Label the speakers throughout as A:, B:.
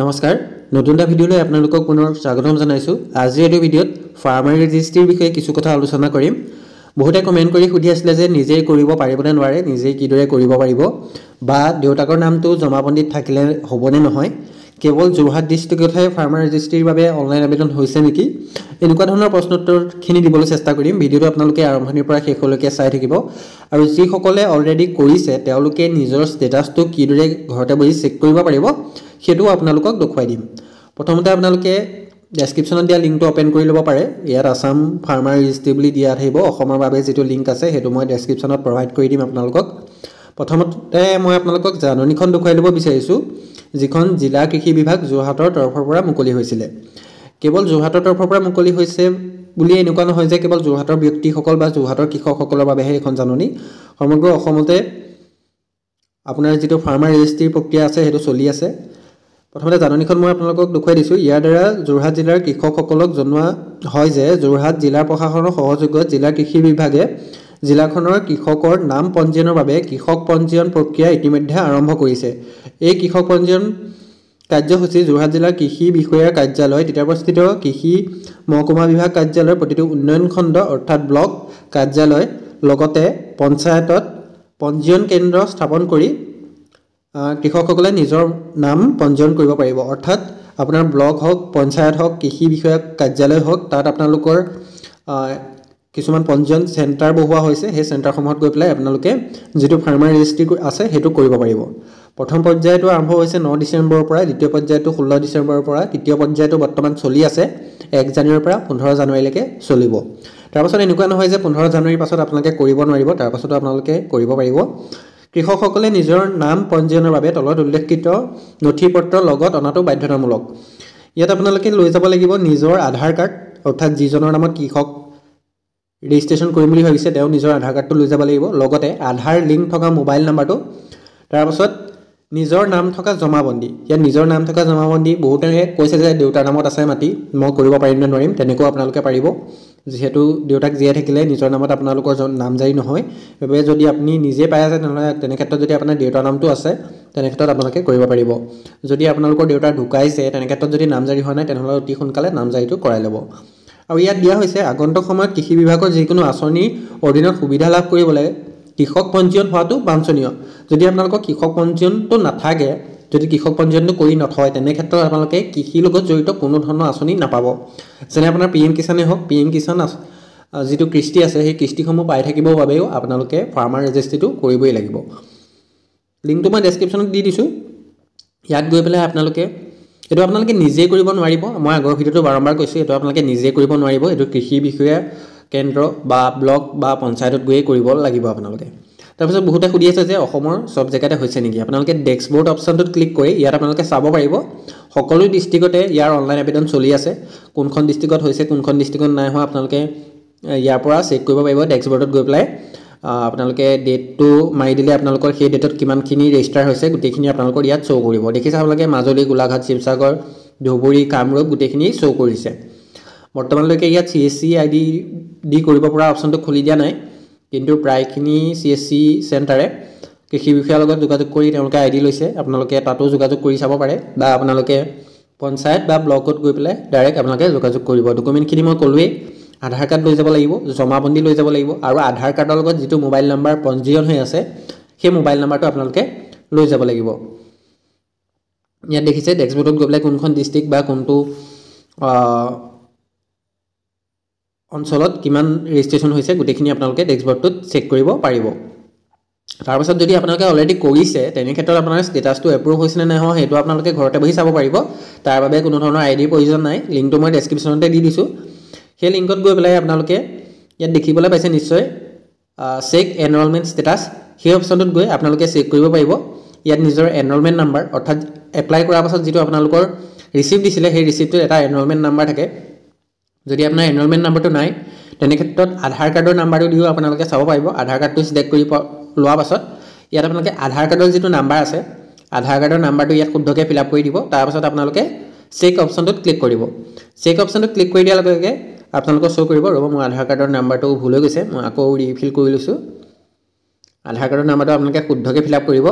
A: নমস্কাৰ নতুন এটা ভিডিঅ'লৈ আপোনালোকক পুনৰ স্বাগতম জনাইছো। আজি এই ভিডিঅ'ত ফাৰ্মাৰ ৰেজিষ্ট্ৰিৰ বিষয়ে কিছু কথা আলোচনা কৰিম। বহুতে কমেন্ট কৰি সুধি আছিল যে নিজে কৰিব পাৰিবনে নোৱাৰে, নিজে কিদৰে কৰিব পাৰিব বা দেউতাকৰ নামটো জমাবন্দীত থাকিলে হ'বনে নহয়, কেৱল যোৰহাট ডিষ্ট্ৰিক্টতহে ফাৰ্মাৰ ৰেজিষ্ট্ৰিৰ বাবে অনলাইন আবেদন হৈছে নেকি, এনেকুৱা ধৰণৰ প্ৰশ্ন উত্তৰখিনি দিবলৈ চেষ্টা কৰিম। ভিডিঅ'টো আপোনালোকে আৰম্ভণিৰ পৰা শেষলৈকে চাই থাকিব আৰু যিসকলে অলৰেডি কৰিছে তেওঁলোকে নিজৰ ষ্টেটাছটো কিদৰে ঘৰতে বহি চেক কৰিব পাৰিব সেইটো আপোনালোকক দেখুৱাই দিম। প্ৰথমতে আপোনালোকে ডেছক্ৰিপশ্যনত দিয়া লিংকটো ওপেন কৰি ল'ব পাৰে। ইয়াত আসাম ফাৰ্মাৰ ৰেজিষ্ট্ৰি বুলি দিয়া থাকিব। অসমৰ বাবে যিটো লিংক আছে সেইটো মই ডেছক্ৰিপশ্যনত প্ৰভাইড কৰি দিম আপোনালোকক। প্ৰথমতে মই আপোনালোকক জাননীখন দেখুৱাই ল'ব বিচাৰিছোঁ, যিখন জিলা কৃষি বিভাগ যোৰহাটৰ তৰফৰ পৰা মুকলি হৈছিলে। কেৱল যোৰহাটৰ তৰফৰ পৰা মুকলি হৈছে বুলি এনেকুৱা নহয় যে কেৱল যোৰহাটৰ ব্যক্তিসকল বা যোৰহাটৰ কৃষকসকলৰ বাবেহে এখন জাননী। সমগ্ৰ অসমতে আপোনাৰ যিটো ফাৰ্মাৰ ৰেজিষ্ট্ৰিৰ প্ৰক্ৰিয়া আছে সেইটো চলি আছে। প্ৰথমতে জাননীখন মই আপোনালোকক দেখুৱাই দিছোঁ। ইয়াৰ দ্বাৰা যোৰহাট জিলাৰ কৃষকসকলক জনোৱা হয় যে যোৰহাট জিলা প্ৰশাসনৰ সহযোগত জিলা কৃষি বিভাগে জিলাখনৰ কৃষকৰ নাম পঞ্জীয়নৰ বাবে কৃষক পঞ্জীয়ন প্ৰক্ৰিয়া ইতিমধ্যে আৰম্ভ কৰিছে। এই কৃষক পঞ্জীয়ন কাৰ্যসূচী যোৰহাট জিলাৰ কৃষি বিষয়াৰ কাৰ্যালয়, তিতাবৰস্থিত কৃষি মহকুমা বিভাগ কাৰ্যালয়ৰ প্ৰতিটো উন্নয়ন খণ্ড অৰ্থাৎ ব্লক কাৰ্যালয় লগতে পঞ্চায়তত পঞ্জীয়ন কেন্দ্ৰ স্থাপন কৰি কৃষকসকলে নিজৰ নাম পঞ্জীয়ন কৰিব পাৰিব। অৰ্থাৎ আপোনাৰ ব্লক হওক, পঞ্চায়ত হওক, কৃষি বিষয়া কাৰ্যালয় হওক, তাত আপোনালোকৰ কিছুমান পঞ্জীয়ন চেণ্টাৰ বহোৱা হৈছে। সেই চেণ্টাৰসমূহত গৈ পেলাই আপোনালোকে যিটো ফাৰ্মাৰ ৰেজিষ্ট্ৰি আছে সেইটো কৰিব পাৰিব। প্ৰথম পৰ্যায়টো আৰম্ভ হৈছে 9 ডিচেম্বৰৰ পৰা, দ্বিতীয় পৰ্যায়টো 16 ডিচেম্বৰৰ পৰা, তৃতীয় পৰ্যায়টো বৰ্তমান চলি আছে 1 জানুৱাৰীৰ পৰা 15 জানুৱাৰীলৈকে চলিব। তাৰপাছত এনেকুৱা নহয় যে 15 জানুৱাৰীৰ পাছত আপোনালোকে কৰিব নোৱাৰিব, তাৰপাছতো আপোনালোকে কৰিব পাৰিব। কৃষকসকলে নিজৰ নাম পঞ্জীয়নৰ বাবে তলত উল্লেখিত নথি পত্ৰ লগত অনাটো বাধ্যতামূলক। ইয়াত আপোনালোকে লৈ যাব লাগিব নিজৰ আধাৰ কাৰ্ড, অৰ্থাৎ যিজনৰ নামত কৃষক ৰেজিষ্ট্ৰেশ্যন কৰিম বুলি ভাবিছে তেওঁ নিজৰ আধাৰ কাৰ্ডটো লৈ যাব লাগিব, লগতে আধাৰ লিংক থকা মোবাইল নাম্বাৰটো, তাৰপাছত নিজৰ নাম থকা জমাবন্দী। ইয়াত নিজৰ নাম থকা জমাবন্দী বহুতে কৈছে যে দেউতাৰ নামত আছে মাটি, মই কৰিব পাৰিম নে নোৱাৰিম, তেনেকুৱাও আপোনালোকে পাৰিব। যিহেতু দেউতাক জীয়াই থাকিলে নিজৰ নামত আপোনালোকৰ নামজাৰি নহয়, সেইবাবে যদি আপুনি নিজে পাই আছে তেনেক্ষেত্ৰত যদি আপোনাৰ দেউতাৰ নামটো আছে তেনেক্ষেত্ৰত আপোনালোকে কৰিব পাৰিব। যদি আপোনালোকৰ দেউতা ঢুকাইছে তেনেক্ষেত্ৰত যদি নামজাৰি হোৱা নাই তেনেহ'লে অতি সোনকালে নামজাৰিটো কৰাই ল'ব। আৰু ইয়াত দিয়া হৈছে আগন্তুক সময়ত কৃষি বিভাগৰ যিকোনো আঁচনিৰ অধীনত সুবিধা লাভ কৰিবলৈ কৃষক পঞ্জীয়ন হোৱাটো বাঞ্ছনীয়। যদি আপোনালোকৰ কৃষক পঞ্জীয়নটো নাথাকে, যদি কৃষক পঞ্জীয়নটো কৰি নথয় তেনেক্ষেত্ৰত আপোনালোকে কৃষিৰ লগত জড়িত কোনো ধৰণৰ আঁচনি নাপাব। যেনে আপোনাৰ PM কিষাণে হওক, PM কিষাণ যিটো কৃষ্টি আছে সেই কৃষ্টিসমূহ পাই থাকিবৰ বাবেও আপোনালোকে ফাৰ্মাৰ ৰেজিষ্ট্ৰিটো কৰিবই লাগিব। লিংকটো মই ডেছক্ৰিপশ্যনত দি দিছোঁ। ইয়াত গৈ পেলাই এইটো আপোনালোকে নিজে কৰিব নোৱাৰিব। মই আগৰ ভিডিঅ'টো বাৰম্বাৰ কৈছোঁ, এইটো আপোনালোকে নিজে কৰিব নোৱাৰিব। এইটো কৃষি বিষয়া কেন্দ্ৰ বা ব্লক বা পঞ্চায়তত গৈয়ে কৰিব লাগিব আপোনালোকে। তাৰপিছত বহুতে সুধি আছে যে অসমৰ চব জেগাতে হৈছে নেকি। আপোনালোকে ডেস্কবৰ্ড অপশ্যনটোত ক্লিক কৰি ইয়াত আপোনালোকে চাব পাৰিব সকলো ডিষ্ট্ৰিক্টতে ইয়াৰ অনলাইন আবেদন চলি আছে। কোনখন ডিষ্ট্ৰিক্টত হৈছে, কোনখন ডিষ্ট্ৰিক্টত নাই হোৱা আপোনালোকে ইয়াৰ পৰা চেক কৰিব পাৰিব। ডেস্কবৰ্ডত গৈ পেলাই আপোনালোকে ডেটটো মাৰি দিলে আপোনালোকৰ সেই ডেটত কিমানখিনি ৰেজিষ্টাৰ হৈছে গোটেইখিনি আপোনালোকৰ ইয়াত শ্ব' কৰিব। দেখিছে আপোনালোকে মাজুলী, গোলাঘাট, শিৱসাগৰ, ধুবুৰী, কামৰূপ গোটেইখিনি শ্ব' কৰিছে। বৰ্তমানলৈকে ইয়াত CSC ID দি কৰিব পৰা অপশ্যনটো খুলি দিয়া নাই, কিন্তু প্ৰায়খিনি CSC চেণ্টাৰে কৃষি বিষয়াৰ লগত যোগাযোগ কৰি তেওঁলোকে ID লৈছে। আপোনালোকে তাতো যোগাযোগ কৰি চাব পাৰে বা আপোনালোকে পঞ্চায়ত বা ব্লকত গৈ পেলাই ডাইৰেক্ট আপোনালোকে যোগাযোগ কৰিব। ডকুমেণ্টখিনি মই ক'লোৱেই, আধাৰ কাৰ্ড লৈ যাব লাগিব, জমাবন্দী লৈ যাব লাগিব আৰু আধাৰ কাৰ্ডৰ লগত যিটো মোবাইল নাম্বাৰ পঞ্জীয়ন হৈ আছে সেই মোবাইল নাম্বাৰটো আপোনালোকে লৈ যাব লাগিব। ইয়াত দেখিছে ডেস্কবৰ্ডত গৈ পেলাই কোনখন ডিষ্ট্ৰিক্ট বা কোনটো অঞ্চলত কিমান ৰেজিষ্ট্ৰেশ্যন হৈছে গোটেইখিনি আপোনালোকে ডেস্কবৰ্ডটোত চেক কৰিব পাৰিব। তাৰপাছত যদি আপোনালোকে অলৰেডি কৰিছে তেনেক্ষেত্ৰত আপোনাৰ ষ্টেটাছটো এপ্ৰুভ হৈছে নে নাই হোৱা সেইটো আপোনালোকে ঘৰতে বহি চাব পাৰিব। তাৰ বাবে কোনো ধৰণৰ IDৰ প্ৰয়োজন নাই। লিংকটো মই ডেছক্ৰিপশ্যনতে দি দিছোঁ। সেই লিংকত গৈ পেলাই আপোনালোকে ইয়াত দেখিবলৈ পাইছে নিশ্চয় চেক এনৰলমেণ্ট ষ্টেটাছ, সেই অপশ্যনটোত গৈ আপোনালোকে চেক কৰিব পাৰিব। ইয়াত নিজৰ এনৰলমেণ্ট নাম্বাৰ, অৰ্থাৎ এপ্লাই কৰাৰ পাছত যিটো আপোনালোকৰ ৰিচিপ্ট দিছিলে সেই ৰিচিপ্টটোত এটা এনৰলমেণ্ট নাম্বাৰ থাকে। যদি আপোনাৰ এনৰলমেণ্ট নাম্বাৰটো নাই তেনেক্ষেত্ৰত আধাৰ কাৰ্ডৰ নাম্বাৰটো দিও আপোনালোকে চাব পাৰিব। আধাৰ কাৰ্ডটো চিলেক্ট কৰি লোৱাৰ পাছত ইয়াত আপোনালোকে আধাৰ কাৰ্ডৰ যিটো নাম্বাৰ আছে আধাৰ কাৰ্ডৰ নাম্বাৰটো ইয়াত শুদ্ধকৈ ফিল আপ কৰি দিব। তাৰপাছত আপোনালোকে চেক অপশ্যনটোত ক্লিক কৰিব। চেক অপশ্যনটোত ক্লিক কৰি দিয়াৰ লগে লগে আপোনালোকক শ্ব' কৰিব। ৰ'ব, মোৰ আধাৰ কাৰ্ডৰ নাম্বাৰটো ভুল হৈ গৈছে, মই আকৌ ৰিফিল কৰি লৈছোঁ। আধাৰ কাৰ্ডৰ নাম্বাৰটো আপোনালোকে শুদ্ধকৈ ফিল আপ কৰিব।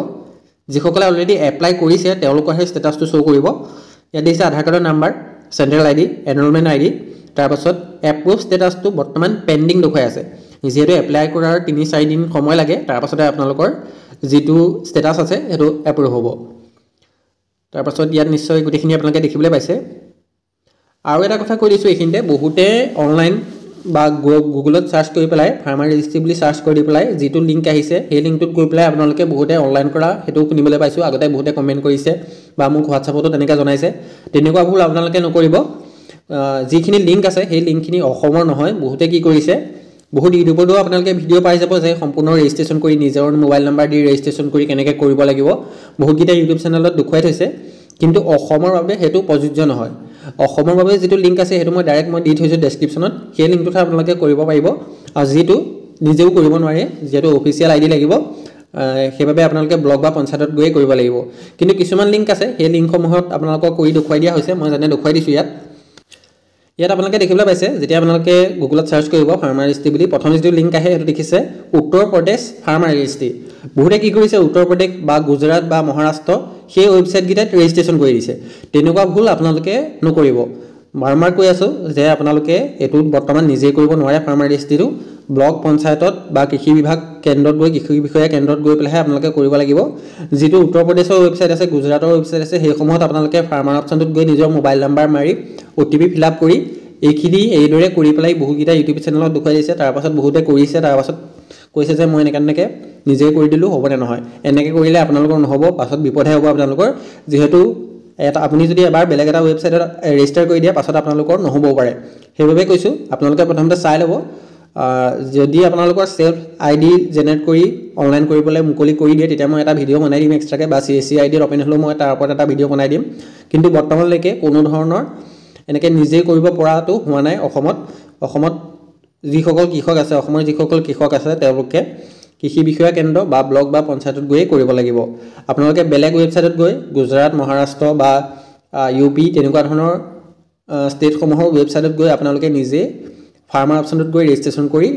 A: যিসকলে অলৰেডি এপ্লাই কৰিছে তেওঁলোকৰহে ষ্টেটাছটো শ্ব' কৰিব। ইয়াত দিছে আধাৰ কাৰ্ডৰ number, central ID, enrolment ID, তাৰপাছত এপ্ৰুভ ষ্টেটাছটো বৰ্তমান পেণ্ডিং দেখুৱাই আছে। যিহেতু এপ্লাই কৰাৰ ৩-৪ দিন সময় লাগে, তাৰপাছতে আপোনালোকৰ যিটো ষ্টেটাছ আছে সেইটো এপ্ৰুভ হ'ব। তাৰপাছত ইয়াত নিশ্চয় গোটেইখিনি আপোনালোকে দেখিবলৈ পাইছে। আৰু এটা কথা কৈ দিছোঁ এইখিনিতে, বহুতে অনলাইন বা গুগলত চাৰ্চ কৰি পেলাই ফাৰ্মাৰ ৰেজিষ্ট্ৰি বুলি চাৰ্চ কৰি পেলাই যিটো লিংক আহিছে সেই লিংকটোত গৈ পেলাই আপোনালোকে বহুতে অনলাইন কৰা সেইটো শুনিবলৈ পাইছোঁ। আগতে বহুতে কমেণ্ট কৰিছে বা মোক হোৱাটছআপতো তেনেকৈ জনাইছে। তেনেকুৱা ভুল আপোনালোকে নকৰিব। যিখিনি লিংক আছে সেই লিংকখিনি অসমৰ নহয়। বহুতে কি কৰিছে, বহুত ইউটিউবতো আপোনালোকে ভিডিঅ' পাই যাব যে সম্পূৰ্ণ ৰেজিষ্ট্ৰেশ্যন কৰি নিজৰ মোবাইল নাম্বাৰ দি ৰেজিষ্ট্ৰেশ্যন কৰি কেনেকৈ কৰিব লাগিব, বহুতকেইটা ইউটিউব চেনেলত দেখুৱাই থৈছে। কিন্তু অসমৰ বাবে সেইটো প্ৰযোজ্য নহয়। অসমৰ বাবে যিটো লিংক আছে সেইটো মই ডাইৰেক্ট দি থৈছোঁ ডেছক্ৰিপশ্যনত, সেই লিংকটোত আপোনালোকে কৰিব পাৰিব। আৰু যিটো নিজেও কৰিব নোৱাৰে, যিহেতু অফিচিয়েল আইডি লাগিব, সেইবাবে আপোনালোকে ব্লক বা পঞ্চায়তত গৈয়ে কৰিব লাগিব। কিন্তু কিছুমান লিংক আছে, সেই লিংকসমূহত আপোনালোকক কৰি দেখুৱাই দিয়া হৈছে। মই যেনে দেখুৱাই দিছোঁ ইয়াত আপোনালোকে দেখিবলৈ পাইছে, যেতিয়া আপোনালোকে গুগলত চাৰ্চ কৰিব ফাৰ্মাৰ ৰেজিষ্ট্ৰি বুলি, প্ৰথম যিটো লিংক আহে সেইটো দেখিছে উত্তৰ প্ৰদেশ ফাৰ্মাৰ ৰেজিষ্ট্ৰি। বহুতে কি কৰিছে, উত্তৰ প্ৰদেশ বা গুজৰাট বা মহাৰাষ্ট্ৰ সেই ৱেবছাইটকেইটাত ৰেজিষ্ট্ৰেশ্যন কৰি দিছে। তেনেকুৱা ভুল আপোনালোকে নকৰিব। বাৰম্বাৰ কৈ আছোঁ যে আপোনালোকে এইটোত বৰ্তমান নিজেই কৰিব নোৱাৰে। ফাৰ্মাৰ ৰেজিষ্ট্ৰিটো ব্লক পঞ্চায়তত বা কৃষি বিভাগ কেন্দ্ৰত গৈ, কৃষি বিষয়া কেন্দ্ৰত গৈ পেলাইহে আপোনালোকে কৰিব লাগিব। যিটো উত্তৰ প্ৰদেশৰ ৱেবছাইট আছে, গুজৰাটৰ ৱেবছাইট আছে, সেইসমূহত আপোনালোকে ফাৰ্মাৰ অপশ্যনটোত গৈ নিজৰ মোবাইল নাম্বাৰ মাৰি OTP ফিল আপ কৰি এইখিনি এইদৰে কৰি পেলাই বহুকেইটা ইউটিউব চেনেলত দেখুৱাই দিছে। তাৰপাছত বহুতে কৰিছে, তাৰপাছত কৈছে যে মই এনেকৈ নিজেই কৰি দিলোঁ, হ'বনে নহয়। এনেকৈ কৰিলে আপোনালোকৰ নহ'ব, পাছত বিপদহে হ'ব আপোনালোকৰ। যিহেতু আপুনি যদি এবাৰ বেলেগ এটা ৱেবছাইটত ৰেজিষ্টাৰ কৰি দিয়ে, পাছত আপোনালোকৰ নহ'বও পাৰে। সেইবাবে কৈছোঁ আপোনালোকে প্ৰথমতে চাই ল'ব। যদি আপোনালোকৰ চেল্ফ আইডি জেনেৰেট কৰি অনলাইন কৰিবলৈ মুকলি কৰি দিয়ে, তেতিয়া মই এটা ভিডিঅ' বনাই দিম এক্সট্ৰাকৈ, বা CSC আইডিত অপেন হ'লেও মই তাৰ ওপৰত এটা ভিডিঅ' বনাই দিম। কিন্তু বৰ্তমানলৈকে কোনো ধৰণৰ এনেকৈ নিজেই কৰিব পৰাটো হোৱা নাই অসমত যিসকল কৃষক আছে, অসমৰ যিসকল কৃষক আছে তেওঁলোকে কৃষি বিষয়া কেন্দ্ৰ বা ব্লক বা পঞ্চায়তত গৈয়ে কৰিব লাগিব। আপোনালোকে বেলেগ ৱেবছাইটত গৈ গুজৰাট, মহাৰাষ্ট্ৰ বা UP তেনেকুৱা ধৰণৰ ষ্টেটসমূহৰ ৱেবছাইটত গৈ আপোনালোকে নিজে ফাৰ্মাৰ অপশ্যনটোত গৈ ৰেজিষ্ট্ৰেশ্যন কৰি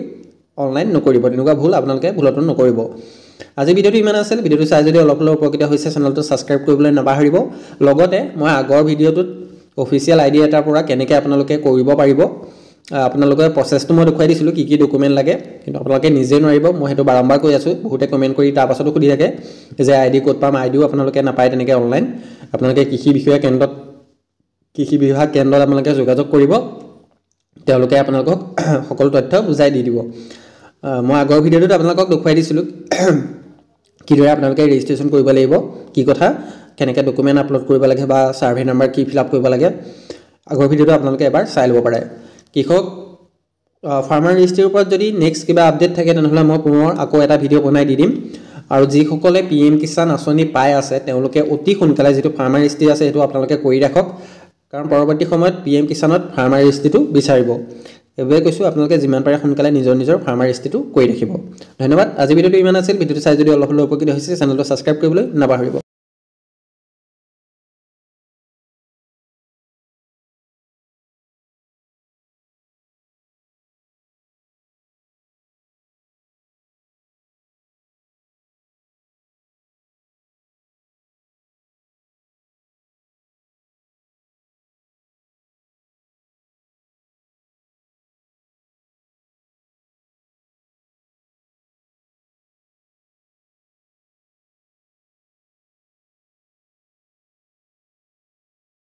A: অনলাইন নকৰিব। তেনেকুৱা ভুল আপোনালোকে ভুলতো নকৰিব। আজি ভিডিঅ'টো ইমান আছিল। ভিডিঅ'টো চাই যদি অলপ উপকৃত হৈছে, চেনেলটো ছাবস্ক্ৰাইব কৰিবলৈ নাপাহৰিব। লগতে মই আগৰ ভিডিঅ'টোত অফিচিয়েল আইডি এটাৰ পৰা কেনেকৈ আপোনালোকে কৰিব পাৰিব, আপোনালোকে প্ৰচেছটো মই দেখুৱাই দিছিলোঁ, কি ডকুমেণ্ট লাগে। কিন্তু আপোনালোকে নিজে নোৱাৰিব, মই সেইটো বাৰম্বাৰ কৈ আছোঁ। বহুতে কমেণ্ট কৰি তাৰপাছতো সুধি থাকে যে আইডি ক'ত পাম, আইডিও আপোনালোকে নাপায় তেনেকৈ অনলাইন। আপোনালোকে কৃষি বিষয়া কেন্দ্ৰত, কৃষি বিভাগ কেন্দ্ৰত আপোনালোকে যোগাযোগ কৰিব, তেওঁলোকে আপোনালোকক সকলো তথ্য বুজাই দি দিব। মই আগৰ ভিডিঅ'টোত আপোনালোকক দেখুৱাই দিছিলোঁ কিদৰে আপোনালোকে ৰেজিষ্ট্ৰেশ্যন কৰিব লাগিব, কি কথা, কেনেকৈ ডকুমেণ্ট আপলোড কৰিব লাগে বা ছাৰ্ভে নাম্বাৰ কি ফিল আপ কৰিব লাগে। আগৰ ভিডিঅ'টো আপোনালোকে এবাৰ চাই ল'ব পাৰে। কৃষক ফাৰ্মাৰ ৰেজিষ্ট্ৰিৰ ওপৰত যদি নেক্সট কিবা আপডেট থাকে, তেনেহ'লে মই পুনৰ আকৌ এটা ভিডিঅ' বনাই দি দিম। আৰু যিসকলে PM কিষাণ আঁচনি পাই আছে তেওঁলোকে অতি সোনকালে যিটো ফাৰ্মাৰ ৰেজিষ্ট্ৰি আছে সেইটো আপোনালোকে কৰি ৰাখক, কাৰণ পৰৱৰ্তী সময়ত PM কিষাণত ফাৰ্মাৰ ৰেজিষ্ট্ৰিটো বিচাৰিব। এইবাবে কৈছোঁ আপোনালোকে যিমান পাৰে সোনকালে নিজৰ ফাৰ্মাৰ ৰেজিষ্ট্ৰিটো কৰি ৰাখিব। ধন্যবাদ। আজি ভিডিঅ'টো ইমান আছিল। ভিডিঅ'টো চাই যদি অলপ হ'লেও উপকৃত হৈছে, চেনেলটো ছাবস্ক্ৰাইব কৰিবলৈ নাপাহৰিব।